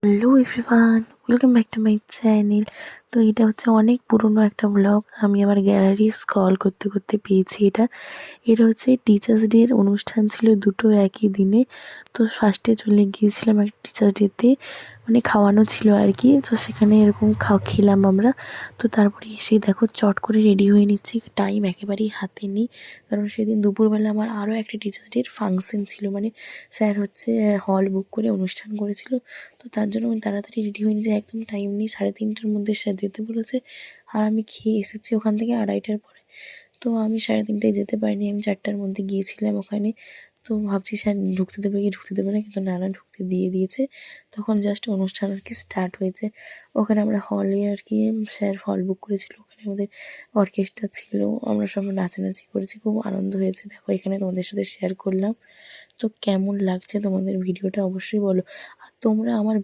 Hello everyone, welcome back to my channel. তো এটা হচ্ছে অনেক পুরনো একটা ব্লগ। আমি আমার গ্যালারি স্ক্রল করতে করতে পেয়েছি এটা। এটা হচ্ছে টিচার্স ডে এর অনুষ্ঠান ছিল দুটো একই দিনে। তো ফার্স্টে চলে গিয়েছিলাম একটা টিচার্স ডেতে, মানে খাওয়ানো ছিল আর কি। তো সেখানে এরকম খেলাম আমরা। তো তারপরে এসে দেখো চট করে রেডি হয়ে নিচ্ছি, টাইম একেবারেই হাতে নেই। কারণ সেদিন দুপুরবেলা আমার আরও একটা টিচার্স ডে এর ফাংশন ছিল, মানে স্যার হচ্ছে হল বুক করে অনুষ্ঠান করেছিল। তো তার জন্য আমি তাড়াতাড়ি রেডি হয়ে নিয়েছি, একদম টাইম নেই, 3:30টার মধ্যে স্যার যেতে বলেছে। আর আমি খেয়ে এসেছি ওখান থেকে 2:30টার পরে। তো আমি 3:30টায় যেতে পারিনি, আমি 4টার মধ্যে গিয়েছিলাম ওখানে। তো ভাবছি স্যার ঢুকতে দেবে কি ঢুকতে দেবে না, কিন্তু না ঢুকতে দিয়ে দিয়েছে। তখন জাস্ট অনুষ্ঠান আর কি স্টার্ট হয়েছে। ওখানে আমরা হলে আর কি, স্যার হল বুক করেছিল, ওখানে আমাদের অর্কেস্ট্রা ছিল, আমরা সব নাচানাচি করেছি, খুব আনন্দ হয়েছে। দেখো এখানে তোমাদের সাথে শেয়ার করলাম। তো কেমন লাগছে তোমাদের ভিডিওটা অবশ্যই বলো। আর তোমরা আমার